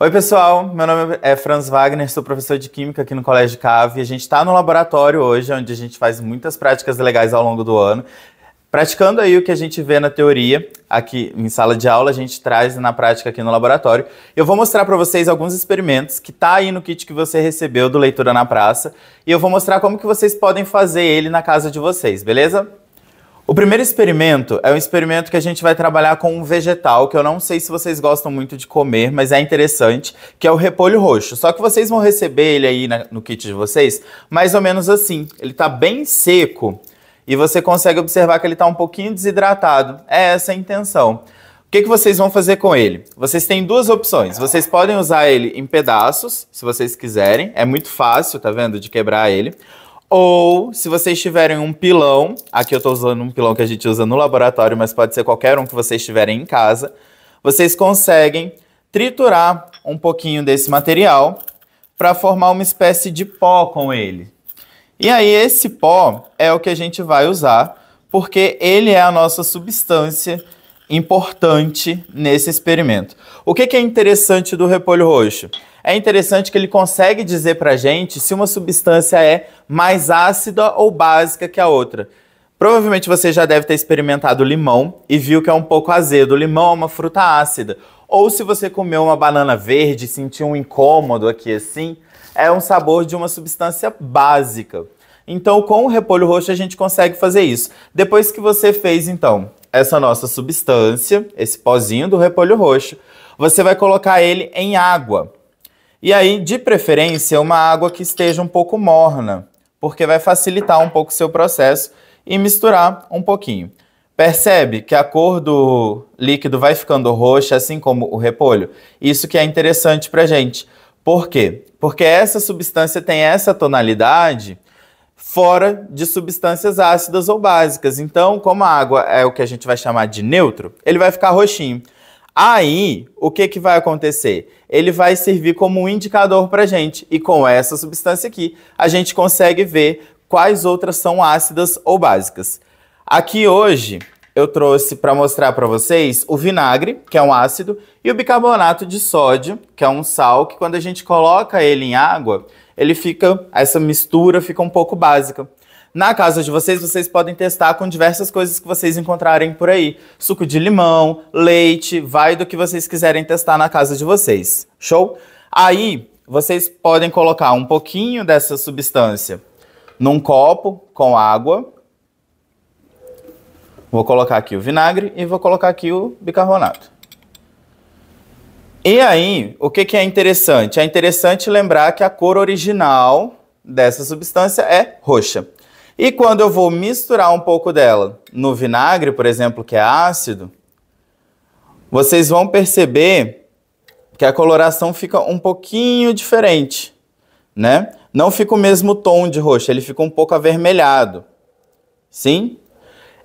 Oi pessoal, meu nome é Franz Wagner, sou professor de Química aqui no Colégio CAV. A gente está no laboratório hoje, onde a gente faz muitas práticas legais ao longo do ano. Praticando aí o que a gente vê na teoria, aqui em sala de aula, a gente traz na prática aqui no laboratório. Eu vou mostrar para vocês alguns experimentos que tá aí no kit que você recebeu do Leitura na Praça. E eu vou mostrar como que vocês podem fazer ele na casa de vocês, beleza? O primeiro experimento é um experimento que a gente vai trabalhar com um vegetal, que eu não sei se vocês gostam muito de comer, mas é interessante, que é o repolho roxo. Só que vocês vão receber ele aí no kit de vocês, mais ou menos assim. Ele tá bem seco e você consegue observar que ele tá um pouquinho desidratado. É essa a intenção. O que vocês vão fazer com ele? Vocês têm duas opções. Vocês podem usar ele em pedaços, se vocês quiserem. É muito fácil, tá vendo, de quebrar ele. Ou, se vocês tiverem um pilão, aqui eu estou usando um pilão que a gente usa no laboratório, mas pode ser qualquer um que vocês tiverem em casa, vocês conseguem triturar um pouquinho desse material para formar uma espécie de pó com ele. E aí esse pó é o que a gente vai usar, porque ele é a nossa substância importante nesse experimento. O que é interessante do repolho roxo? É interessante que ele consegue dizer pra gente se uma substância é mais ácida ou básica que a outra. Provavelmente você já deve ter experimentado limão e viu que é um pouco azedo. O limão é uma fruta ácida. Ou se você comeu uma banana verde e sentiu um incômodo aqui assim, é um sabor de uma substância básica. Então, com o repolho roxo a gente consegue fazer isso. Depois que você fez, então, essa nossa substância, esse pozinho do repolho roxo, você vai colocar ele em água. E aí, de preferência, uma água que esteja um pouco morna, porque vai facilitar um pouco o seu processo e misturar um pouquinho. Percebe que a cor do líquido vai ficando roxa, assim como o repolho? Isso que é interessante pra gente. Por quê? Porque essa substância tem essa tonalidade fora de substâncias ácidas ou básicas. Então, como a água é o que a gente vai chamar de neutro, ele vai ficar roxinho. Aí, o que vai acontecer? Ele vai servir como um indicador para a gente. E com essa substância aqui, a gente consegue ver quais outras são ácidas ou básicas. Aqui hoje, eu trouxe para mostrar para vocês o vinagre, que é um ácido, e o bicarbonato de sódio, que é um sal, que quando a gente coloca ele em água, essa mistura fica um pouco básica. Na casa de vocês, vocês podem testar com diversas coisas que vocês encontrarem por aí. Suco de limão, leite, vai do que vocês quiserem testar na casa de vocês. Show? Aí, vocês podem colocar um pouquinho dessa substância num copo com água. Vou colocar aqui o vinagre e vou colocar aqui o bicarbonato. E aí, o que é interessante? É interessante lembrar que a cor original dessa substância é roxa. E quando eu vou misturar um pouco dela no vinagre, por exemplo, que é ácido, vocês vão perceber que a coloração fica um pouquinho diferente, né? Não fica o mesmo tom de roxo, ele fica um pouco avermelhado, sim?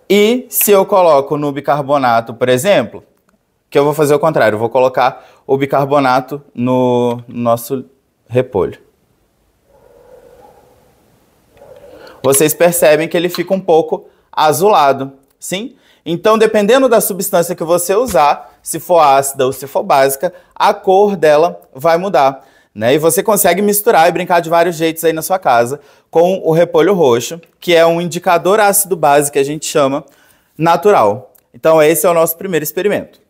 E se eu coloco no bicarbonato, por exemplo, que eu vou fazer o contrário, eu vou colocar o bicarbonato no nosso repolho. Vocês percebem que ele fica um pouco azulado, sim? Então, dependendo da substância que você usar, se for ácida ou se for básica, a cor dela vai mudar, né? E você consegue misturar e brincar de vários jeitos aí na sua casa com o repolho roxo, que é um indicador ácido-base que a gente chama natural. Então, esse é o nosso primeiro experimento.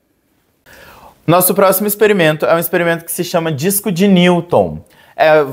Nosso próximo experimento é um experimento que se chama disco de Newton.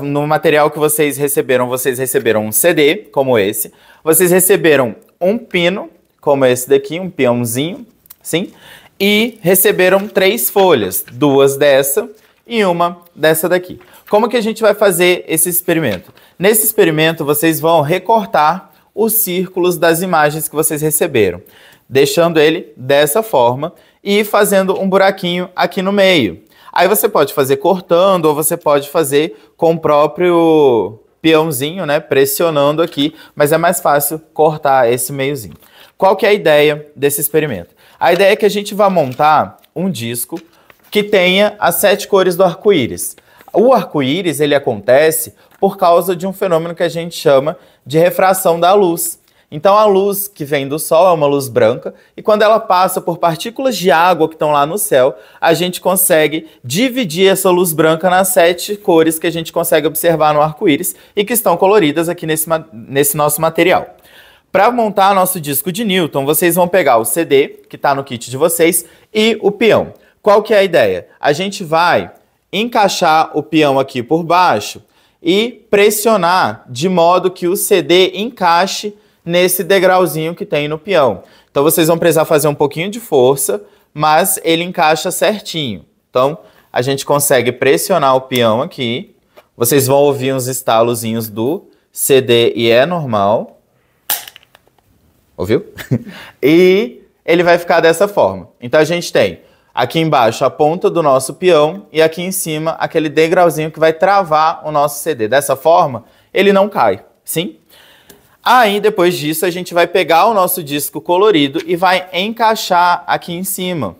No material que vocês receberam um CD, como esse. Vocês receberam um pino, como esse daqui, um peãozinho, sim? E receberam 3 folhas, 2 dessa e uma dessa daqui. Como que a gente vai fazer esse experimento? Nesse experimento, vocês vão recortar os círculos das imagens que vocês receberam, deixando ele dessa forma e fazendo um buraquinho aqui no meio. Aí você pode fazer cortando ou você pode fazer com o próprio peãozinho, né, pressionando aqui, mas é mais fácil cortar esse meiozinho. Qual que é a ideia desse experimento? A ideia é que a gente vai montar um disco que tenha as 7 cores do arco-íris. O arco-íris, ele acontece por causa de um fenômeno que a gente chama de refração da luz. Então a luz que vem do Sol é uma luz branca e quando ela passa por partículas de água que estão lá no céu, a gente consegue dividir essa luz branca nas 7 cores que a gente consegue observar no arco-íris e que estão coloridas aqui nesse nosso material. Para montar nosso disco de Newton, vocês vão pegar o CD, que está no kit de vocês, e o peão. Qual que é a ideia? A gente vai encaixar o peão aqui por baixo e pressionar de modo que o CD encaixe nesse degrauzinho que tem no peão. Então vocês vão precisar fazer um pouquinho de força, mas ele encaixa certinho. Então a gente consegue pressionar o peão aqui. Vocês vão ouvir uns estalozinhos do CD e é normal. Ouviu? E ele vai ficar dessa forma. Então a gente tem aqui embaixo a ponta do nosso peão e aqui em cima aquele degrauzinho que vai travar o nosso CD. Dessa forma, ele não cai, sim? Aí, depois disso, a gente vai pegar o nosso disco colorido e vai encaixar aqui em cima.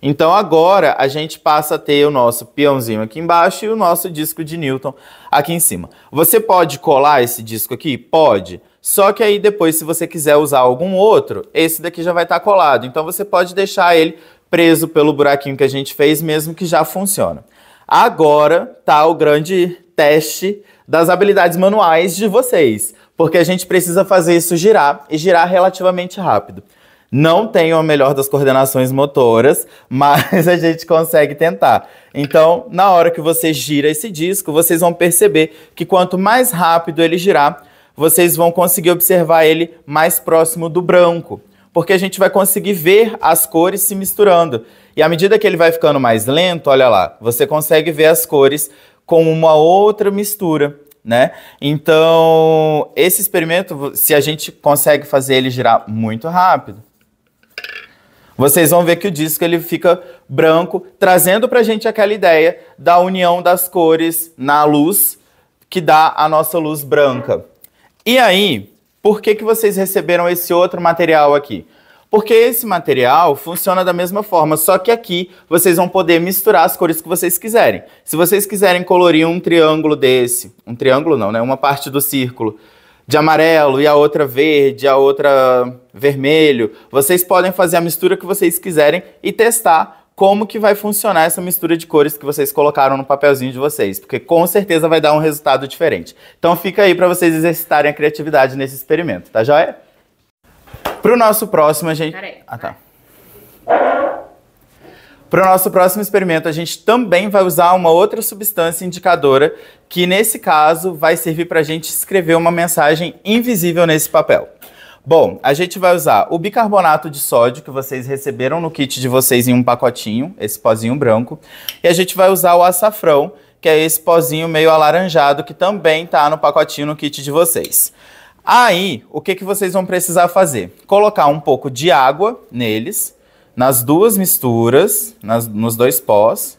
Então, agora, a gente passa a ter o nosso peãozinho aqui embaixo e o nosso disco de Newton aqui em cima. Você pode colar esse disco aqui? Pode. Só que aí, depois, se você quiser usar algum outro, esse daqui já vai estar colado. Então, você pode deixar ele preso pelo buraquinho que a gente fez, mesmo que já funciona. Agora, tá o grande teste das habilidades manuais de vocês. Porque a gente precisa fazer isso girar e girar relativamente rápido. Não tenho a melhor das coordenações motoras, mas a gente consegue tentar. Então, na hora que você gira esse disco, vocês vão perceber que quanto mais rápido ele girar, vocês vão conseguir observar ele mais próximo do branco. Porque a gente vai conseguir ver as cores se misturando. E à medida que ele vai ficando mais lento, olha lá, você consegue ver as cores com uma outra mistura, né? Então, esse experimento, se a gente consegue fazer ele girar muito rápido, vocês vão ver que o disco ele fica branco, trazendo pra gente aquela ideia da união das cores na luz, que dá a nossa luz branca. E aí, por que vocês receberam esse outro material aqui? Porque esse material funciona da mesma forma, só que aqui vocês vão poder misturar as cores que vocês quiserem. Se vocês quiserem colorir um triângulo desse, um triângulo não, né? Uma parte do círculo de amarelo e a outra verde, a outra vermelho, vocês podem fazer a mistura que vocês quiserem e testar como que vai funcionar essa mistura de cores que vocês colocaram no papelzinho de vocês, porque com certeza vai dar um resultado diferente. Então fica aí para vocês exercitarem a criatividade nesse experimento, tá joia? Pro nosso próximo, a gente... Peraí. Ah, tá. Para o nosso próximo experimento, a gente também vai usar uma outra substância indicadora, que nesse caso vai servir para a gente escrever uma mensagem invisível nesse papel. Bom, a gente vai usar o bicarbonato de sódio, que vocês receberam no kit de vocês em um pacotinho, esse pozinho branco, e a gente vai usar o açafrão, que é esse pozinho meio alaranjado, que também está no pacotinho no kit de vocês. Aí, o que vocês vão precisar fazer? Colocar um pouco de água neles, nas duas misturas, nos dois pós,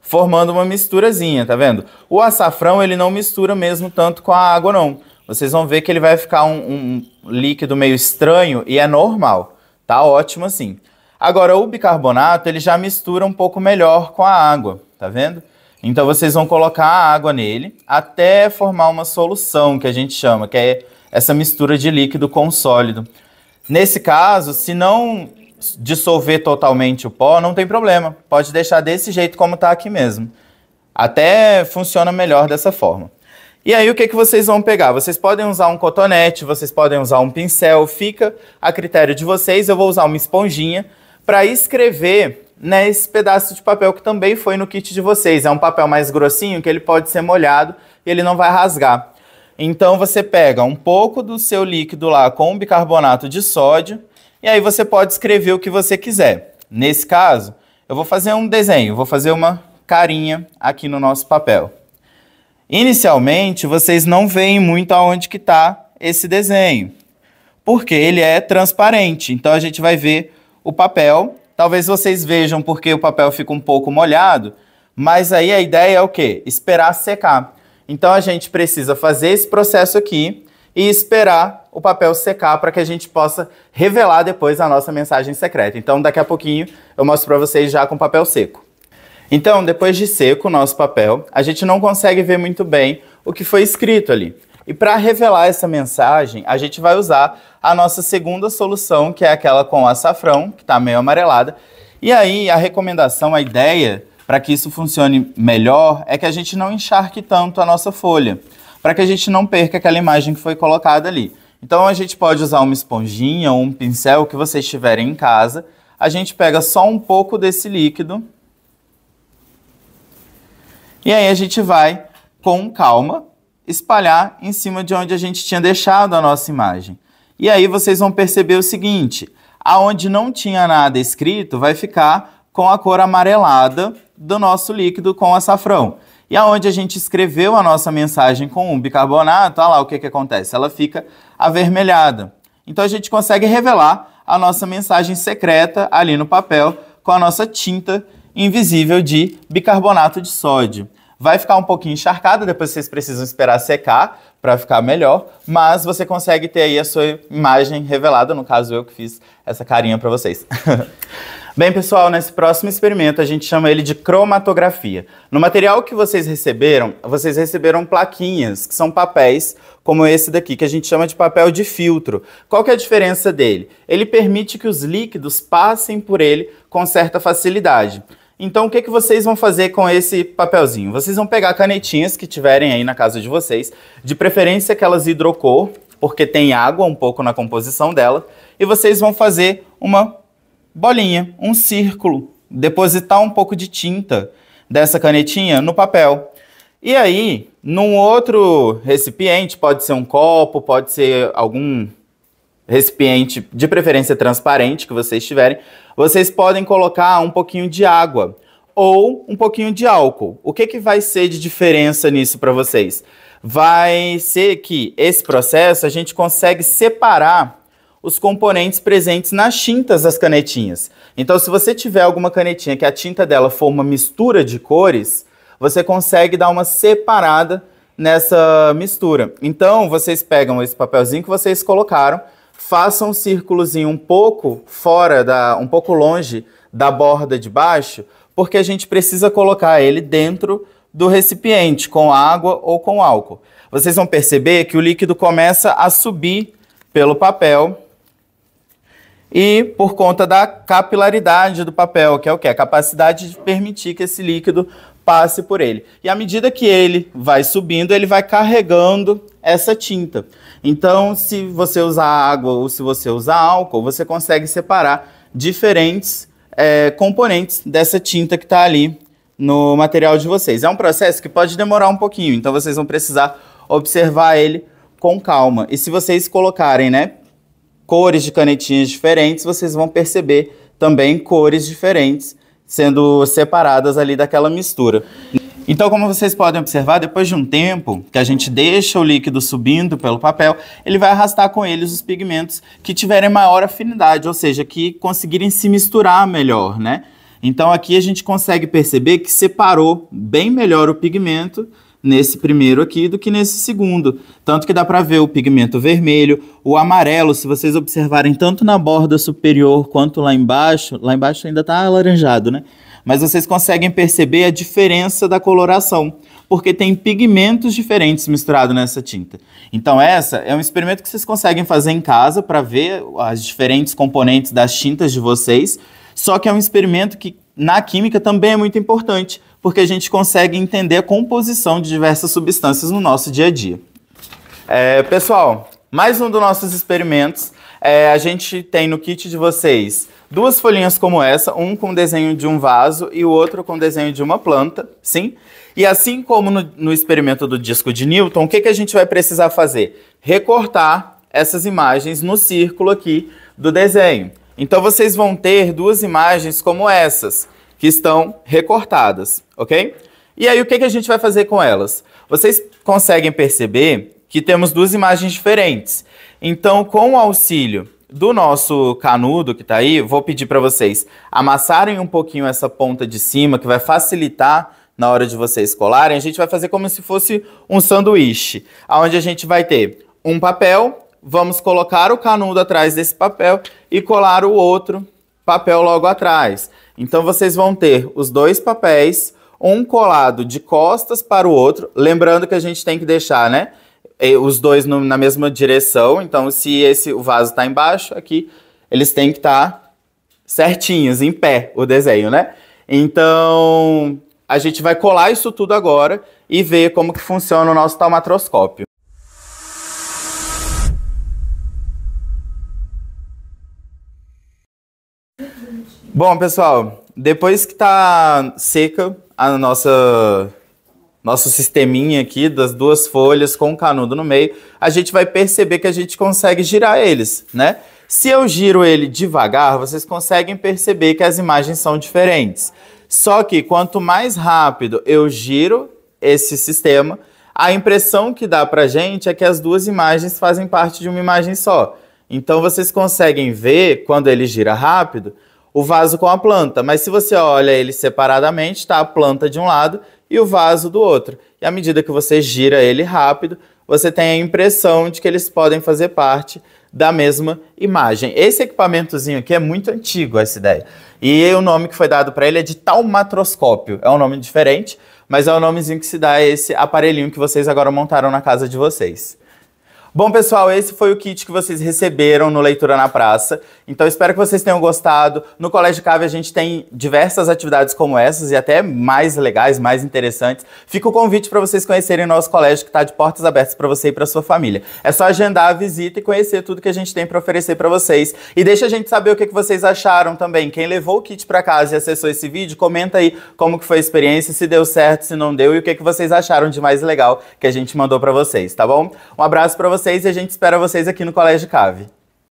formando uma misturazinha, tá vendo? O açafrão, ele não mistura mesmo tanto com a água, não. Vocês vão ver que ele vai ficar um líquido meio estranho e é normal. Tá ótimo assim. Agora, o bicarbonato, ele já mistura um pouco melhor com a água, tá vendo? Então, vocês vão colocar a água nele até formar uma solução, que a gente chama, que é essa mistura de líquido com sólido. Nesse caso, se não dissolver totalmente o pó, não tem problema. Pode deixar desse jeito como está aqui mesmo. Até funciona melhor dessa forma. E aí, o que vocês vão pegar? Vocês podem usar um cotonete, vocês podem usar um pincel, fica a critério de vocês. Eu vou usar uma esponjinha para escrever nesse pedaço de papel que também foi no kit de vocês. É um papel mais grossinho que ele pode ser molhado e ele não vai rasgar. Então, você pega um pouco do seu líquido lá com o bicarbonato de sódio e aí você pode escrever o que você quiser. Nesse caso, eu vou fazer um desenho, vou fazer uma carinha aqui no nosso papel. Inicialmente, vocês não veem muito aonde que está esse desenho, porque ele é transparente. Então, a gente vai ver o papel. Talvez vocês vejam porque o papel fica um pouco molhado, mas aí a ideia é o quê? Esperar secar. Então, a gente precisa fazer esse processo aqui e esperar o papel secar para que a gente possa revelar depois a nossa mensagem secreta. Então, daqui a pouquinho, eu mostro para vocês já com papel seco. Então, depois de seco o nosso papel, a gente não consegue ver muito bem o que foi escrito ali. E para revelar essa mensagem, a gente vai usar a nossa segunda solução, que é aquela com açafrão, que está meio amarelada. E aí, a recomendação, a ideia, para que isso funcione melhor, é que a gente não encharque tanto a nossa folha, para que a gente não perca aquela imagem que foi colocada ali. Então, a gente pode usar uma esponjinha ou um pincel que vocês tiverem em casa. A gente pega só um pouco desse líquido. E aí, a gente vai, com calma, espalhar em cima de onde a gente tinha deixado a nossa imagem. E aí vocês vão perceber o seguinte, aonde não tinha nada escrito vai ficar com a cor amarelada do nosso líquido com açafrão. E aonde a gente escreveu a nossa mensagem com um bicarbonato, olha lá o que acontece, ela fica avermelhada. Então a gente consegue revelar a nossa mensagem secreta ali no papel com a nossa tinta invisível de bicarbonato de sódio. Vai ficar um pouquinho encharcada, depois vocês precisam esperar secar para ficar melhor, mas você consegue ter aí a sua imagem revelada, no caso eu que fiz essa carinha para vocês. Bem, pessoal, nesse próximo experimento a gente chama ele de cromatografia. No material que vocês receberam plaquinhas, que são papéis como esse daqui, que a gente chama de papel de filtro. Qual que é a diferença dele? Ele permite que os líquidos passem por ele com certa facilidade. Então, o que vocês vão fazer com esse papelzinho? Vocês vão pegar canetinhas que tiverem aí na casa de vocês, de preferência aquelas hidrocor, porque tem água um pouco na composição dela, e vocês vão fazer uma bolinha, um círculo, depositar um pouco de tinta dessa canetinha no papel. E aí, num outro recipiente, pode ser um copo, pode ser algum recipiente de preferência transparente que vocês tiverem, vocês podem colocar um pouquinho de água ou um pouquinho de álcool. O que vai ser de diferença nisso para vocês? Vai ser que esse processo a gente consegue separar os componentes presentes nas tintas das canetinhas. Então, se você tiver alguma canetinha que a tinta dela for uma mistura de cores, você consegue dar uma separada nessa mistura. Então, vocês pegam esse papelzinho que vocês colocaram, façam um círculozinho um pouco um pouco longe da borda de baixo, porque a gente precisa colocar ele dentro do recipiente, com água ou com álcool. Vocês vão perceber que o líquido começa a subir pelo papel e por conta da capilaridade do papel, que é o quê? A capacidade de permitir que esse líquido passe por ele. E à medida que ele vai subindo, ele vai carregando essa tinta. Então, se você usar água ou se você usar álcool, você consegue separar diferentes componentes dessa tinta que está ali no material de vocês. É um processo que pode demorar um pouquinho, então vocês vão precisar observar ele com calma. E se vocês colocarem, cores de canetinhas diferentes, vocês vão perceber também cores diferentes sendo separadas ali daquela mistura. Então, como vocês podem observar, depois de um tempo que a gente deixa o líquido subindo pelo papel, ele vai arrastar com eles os pigmentos que tiverem maior afinidade, ou seja, que conseguirem se misturar melhor, Então, aqui a gente consegue perceber que separou bem melhor o pigmento nesse primeiro aqui do que nesse segundo. Tanto que dá para ver o pigmento vermelho, o amarelo, se vocês observarem tanto na borda superior quanto lá embaixo ainda está alaranjado, Mas vocês conseguem perceber a diferença da coloração, porque tem pigmentos diferentes misturados nessa tinta. Então essa é um experimento que vocês conseguem fazer em casa para ver as diferentes componentes das tintas de vocês, só que é um experimento que na química também é muito importante, porque a gente consegue entender a composição de diversas substâncias no nosso dia a dia. Pessoal, mais um dos nossos experimentos. A gente tem no kit de vocês duas folhinhas como essa, um com desenho de um vaso e o outro com desenho de uma planta, sim? E assim como no experimento do disco de Newton, o que a gente vai precisar fazer? Recortar essas imagens no círculo aqui do desenho. Então vocês vão ter duas imagens como essas, que estão recortadas, ok? E aí o que a gente vai fazer com elas? Vocês conseguem perceber que temos duas imagens diferentes. Então, com o auxílio do nosso canudo que está aí, vou pedir para vocês amassarem um pouquinho essa ponta de cima, que vai facilitar na hora de vocês colarem. A gente vai fazer como se fosse um sanduíche, onde a gente vai ter um papel, vamos colocar o canudo atrás desse papel e colar o outro papel logo atrás. Então vocês vão ter os dois papéis, um colado de costas para o outro, lembrando que a gente tem que deixar, os dois na mesma direção. Então, se o vaso está embaixo, aqui eles têm que estar certinhos, em pé, o desenho, né? Então, a gente vai colar isso tudo agora e ver como que funciona o nosso taumatroscópio. Bom, pessoal, depois que tá seca a nosso sisteminha aqui das duas folhas com o canudo no meio, a gente vai perceber que a gente consegue girar eles, né? Se eu giro ele devagar, vocês conseguem perceber que as imagens são diferentes. Só que quanto mais rápido eu giro esse sistema, a impressão que dá pra gente é que as duas imagens fazem parte de uma imagem só. Então vocês conseguem ver, quando ele gira rápido, o vaso com a planta. Mas se você olha ele separadamente, está a planta de um lado e o vaso do outro. E à medida que você gira ele rápido, você tem a impressão de que eles podem fazer parte da mesma imagem. Esse equipamentozinho aqui é muito antigo, essa ideia. E o nome que foi dado para ele é de taumatroscópio. É um nome diferente, mas é o nomezinho que se dá a esse aparelhinho que vocês agora montaram na casa de vocês. Bom, pessoal, esse foi o kit que vocês receberam no Leitura na Praça. Então, espero que vocês tenham gostado. No Colégio Cave, a gente tem diversas atividades como essas e até mais legais, mais interessantes. Fica o convite para vocês conhecerem nosso colégio, que está de portas abertas para você e para sua família. É só agendar a visita e conhecer tudo que a gente tem para oferecer para vocês. E deixa a gente saber o que vocês acharam também. Quem levou o kit para casa e acessou esse vídeo, comenta aí como que foi a experiência, se deu certo, se não deu e o que vocês acharam de mais legal que a gente mandou para vocês, tá bom? Um abraço para vocês e a gente espera vocês aqui no Colégio Cave.